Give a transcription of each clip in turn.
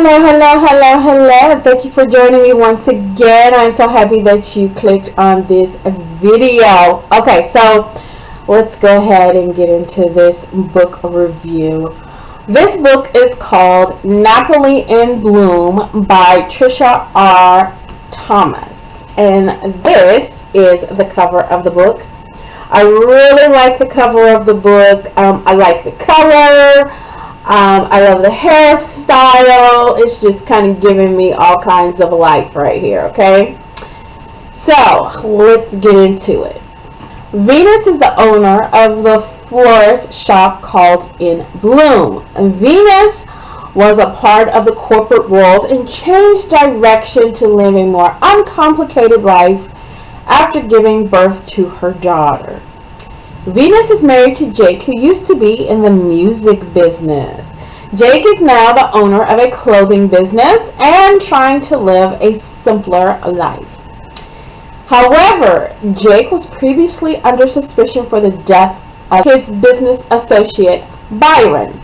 Hello. Thank you for joining me once again. I'm so happy that you clicked on this video. Okay, so let's go ahead and get into this book review. This book is called Nappily in Bloom by Trisha R. Thomas. And this is the cover of the book. I really like the cover of the book. I like the color. I love the hairstyle. It's just kind of giving me all kinds of life right here, okay? So, let's get into it. Venus is the owner of the florist shop called In Bloom. Venus was a part of the corporate world and changed direction to live a more uncomplicated life after giving birth to her daughter. Venus is married to Jake, who used to be in the music business. Jake is now the owner of a clothing business and trying to live a simpler life. However, Jake was previously under suspicion for the death of his business associate, Byron.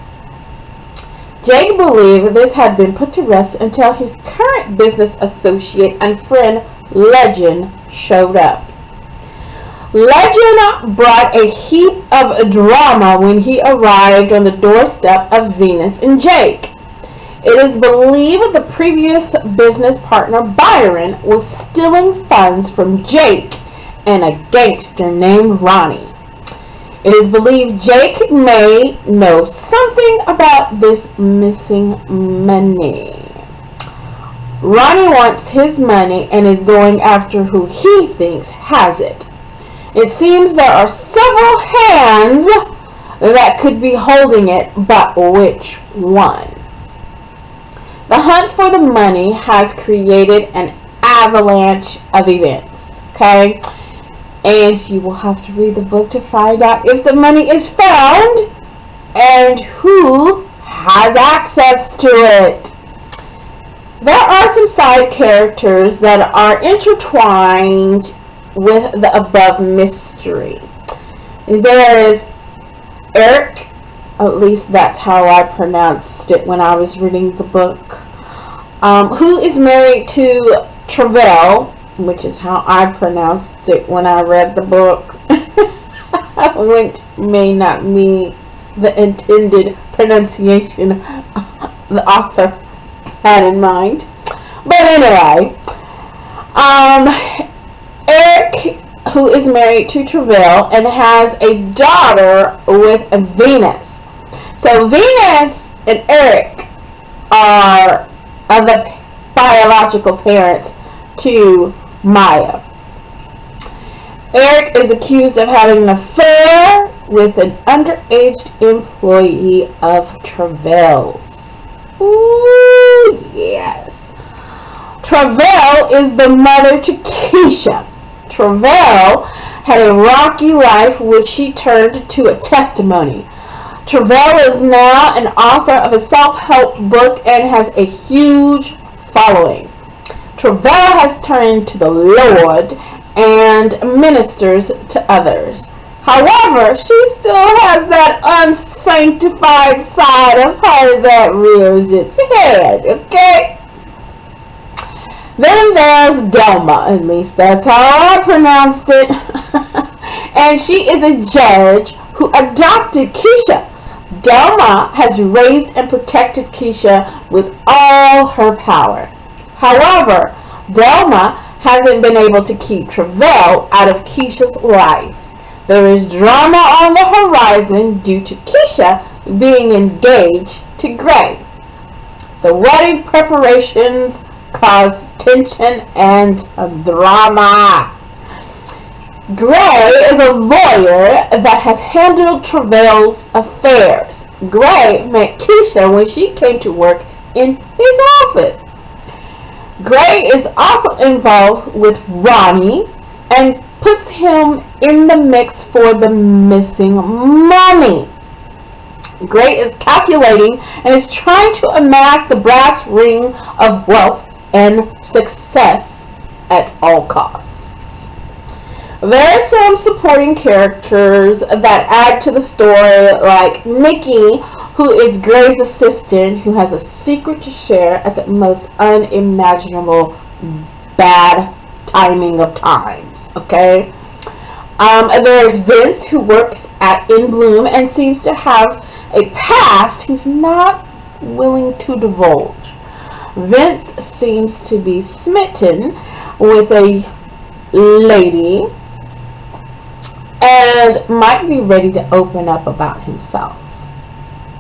Jake believed this had been put to rest until his current business associate and friend, Legend, showed up. Legend brought a heap of drama when he arrived on the doorstep of Venus and Jake. It is believed the previous business partner Byron was stealing funds from Jake and a gangster named Ronnie. It is believed Jake may know something about this missing money. Ronnie wants his money and is going after who he thinks has it. It seems there are several hands that could be holding it, but which one? The hunt for the money has created an avalanche of events, okay? And you will have to read the book to find out if the money is found and who has access to it. There are some side characters that are intertwined with the above mystery. There is Eric, at least that's how I pronounced it when I was reading the book, who is married to Travell, which is how I pronounced it when I read the book, which may not be the intended pronunciation the author had in mind. But anyway, Eric, who is married to Travell and has a daughter with Venus. So Venus and Eric are the biological parents to Maya. Eric is accused of having an affair with an underage employee of Travell's. Ooh, yes. Travell is the mother to Keisha. Travell had a rocky life which she turned to a testimony. Travell is now an author of a self-help book and has a huge following. Travell has turned to the Lord and ministers to others. However, she still has that unsanctified side of her that rears its head, okay? Then there's Delma, at least that's how I pronounced it. And she is a judge who adopted Keisha. Delma has raised and protected Keisha with all her power. However, Delma hasn't been able to keep Travell out of Keisha's life. There is drama on the horizon due to Keisha being engaged to Gray. The wedding preparations cause tension and drama. Gray is a lawyer that has handled Travell's affairs. Gray met Keisha when she came to work in his office. Gray is also involved with Ronnie and puts him in the mix for the missing money. Gray is calculating and is trying to amass the brass ring of wealth and success at all costs. There are some supporting characters that add to the story, like Nikki, who is Gray's assistant, who has a secret to share at the most unimaginable bad timing of times. Okay. There is Vince, who works at In Bloom and seems to have a past he's not willing to divulge. Vince seems to be smitten with a lady and might be ready to open up about himself.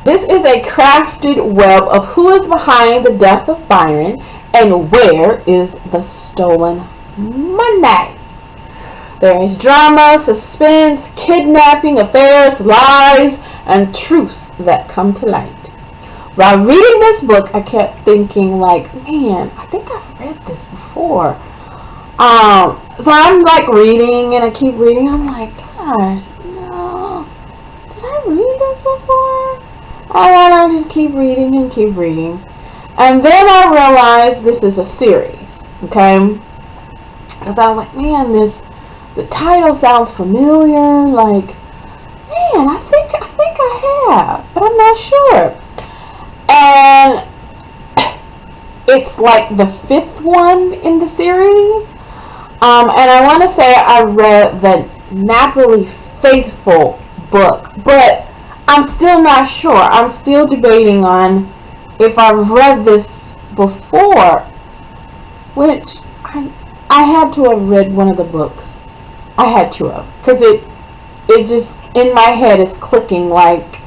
This is a crafted web of who is behind the death of Byron and where is the stolen money. There is drama, suspense, kidnapping, affairs, lies, and truths that come to light. While reading this book, I kept thinking, like, man, I think I've read this before. So I'm like reading, and I keep reading. I'm like, gosh, no, did I read this before? And I just keep reading and keep reading. And then I realized this is a series, okay? Because I was like, man, the title sounds familiar. Like, man, I think I have, but I'm not sure. And it's like the 5th one in the series. And I want to say I read the Nappily Faithful book, but I'm still not sure. I'm still debating on if I've read this before, which I had to have read one of the books. I had to have, because it just in my head is clicking like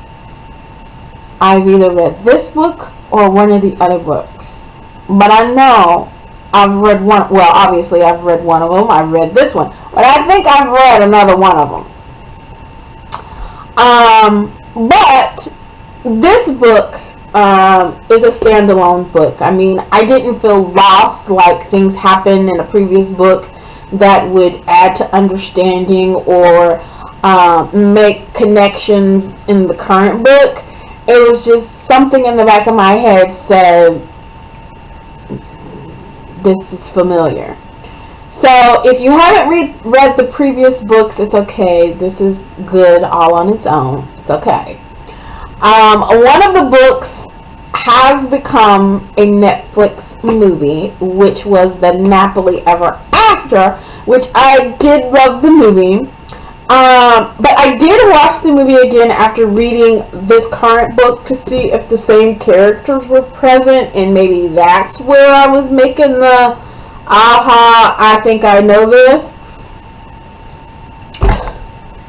I've either read this book or one of the other books. But I know I've read one. Well, obviously I've read one of them. I've read this one, but I think I've read another one of them. But this book is a standalone book. I mean, I didn't feel lost like things happened in a previous book that would add to understanding or make connections in the current book. It was just something in the back of my head said, this is familiar. So if you haven't read the previous books, it's okay. This is good all on its own. It's okay. One of the books has become a Netflix movie, which was the Nappily Ever After, which I did love the movie. But I did watch the movie again after reading this current book to see if the same characters were present, and maybe that's where I was making the aha, I think I know this.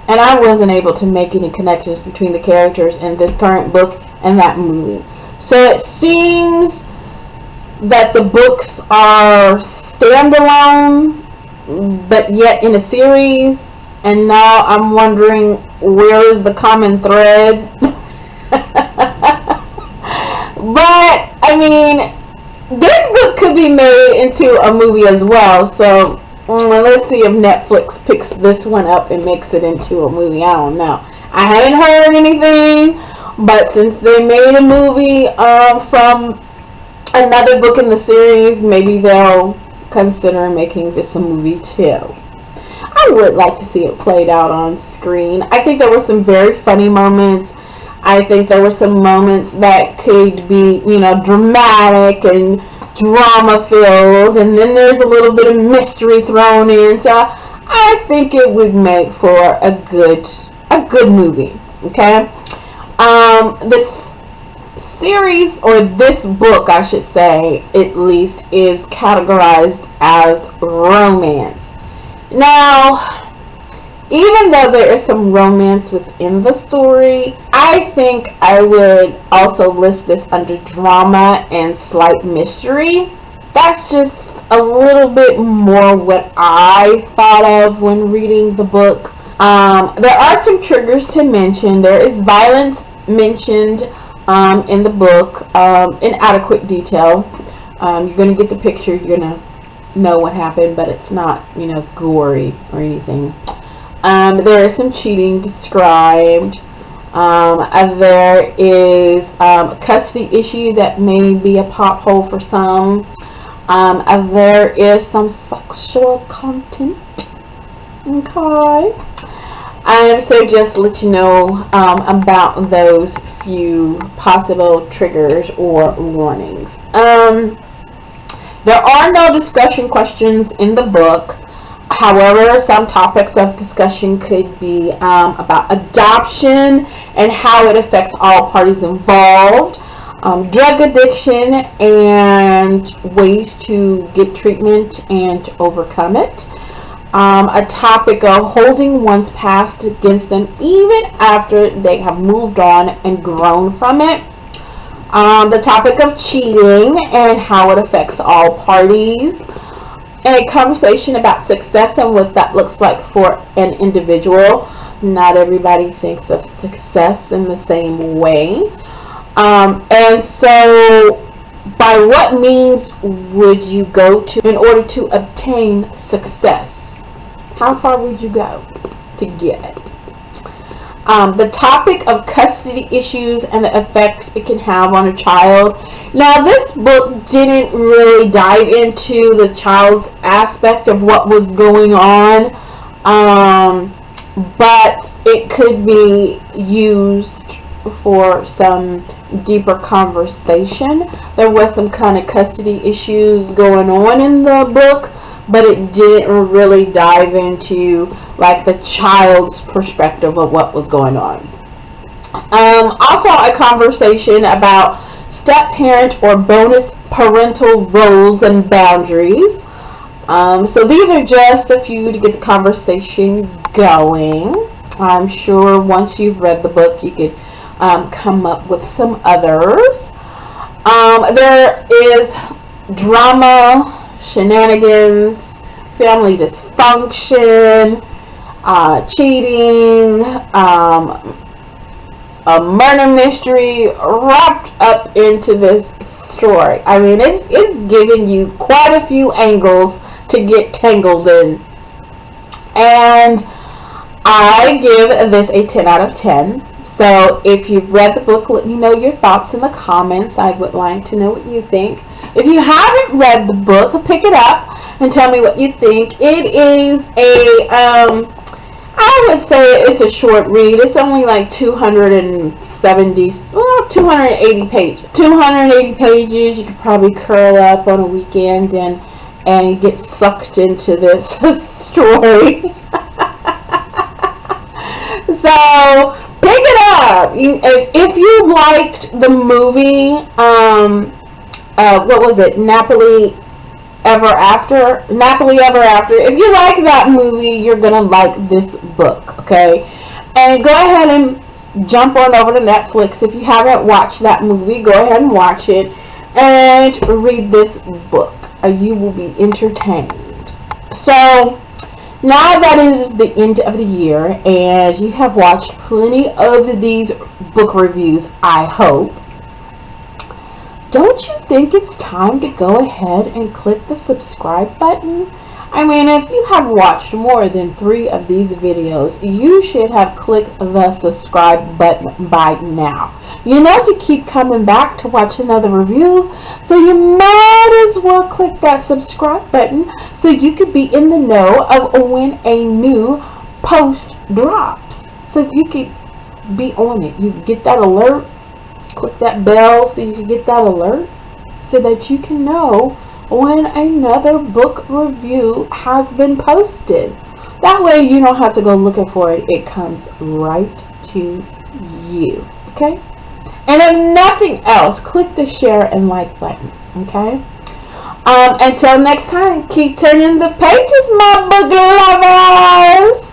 And I wasn't able to make any connections between the characters in this current book and that movie. So it seems that the books are standalone, but yet in a series. And now I'm wondering, where is the common thread? But, I mean, this book could be made into a movie as well. So, let's see if Netflix picks this one up and makes it into a movie. I don't know. I haven't heard anything. But since they made a movie from another book in the series, maybe they'll consider making this a movie too. I would like to see it played out on screen. I think there were some very funny moments. I think there were some moments that could be, dramatic and drama filled, and then there's a little bit of mystery thrown in. So I think it would make for a good movie. Okay. This series, or this book, I should say, at least, is categorized as romance. Now, even though there is some romance within the story, I think I would also list this under drama and slight mystery. That's just a little bit more what I thought of when reading the book. There are some triggers to mention. There is violence mentioned in the book in adequate detail. You're going to get the picture. You're going to know what happened, but it's not, gory or anything. There is some cheating described. There is a custody issue that may be a pothole for some. There is some sexual content. Okay. So just let you know about those few possible triggers or warnings. There are no discussion questions in the book. However, some topics of discussion could be about adoption and how it affects all parties involved, drug addiction and ways to get treatment and to overcome it, a topic of holding one's past against them even after they have moved on and grown from it, the topic of cheating and how it affects all parties, and a conversation about success and what that looks like for an individual. Not everybody thinks of success in the same way. And so, by what means would you go to in order to obtain success? How far would you go to get it? The topic of custody issues and the effects it can have on a child. Now, this book didn't really dive into the child's aspect of what was going on, but it could be used for some deeper conversation. There was some kind of custody issues going on in the book, but it didn't really dive into like the child's perspective of what was going on. Also a conversation about step-parent or bonus parental roles and boundaries. So these are just a few to get the conversation going. I'm sure once you've read the book you could come up with some others. There is drama, shenanigans, family dysfunction, cheating, a murder mystery wrapped up into this story. I mean, it's giving you quite a few angles to get tangled in. And I give this a 10 out of 10. So if you've read the book, let me know your thoughts in the comments. I would like to know what you think. If you haven't read the book, pick it up and tell me what you think. It is I would say it's a short read. It's only like 280 pages. 280 pages. You could probably curl up on a weekend and get sucked into this story. So pick it up. If you liked the movie, what was it? Nappily Ever After. If you like that movie, you're gonna like this book, okay? And go ahead and jump on over to Netflix. If you haven't watched that movie, go ahead and watch it and read this book. You will be entertained. So now that it is the end of the year and you have watched plenty of these book reviews, I hope, don't you think it's time to go ahead and click the subscribe button? I mean, if you have watched more than 3 of these videos, you should have clicked the subscribe button by now. You know you keep coming back to watch another review, so you might as well click that subscribe button so you could be in the know of when a new post drops. So you could be on it. You get that alert. Click that bell so you can get that alert so that you can know when another book review has been posted. That way you don't have to go looking for it. It comes right to you. Okay? And if nothing else, click the share and like button. Okay? Until next time, keep turning the pages, my book lovers!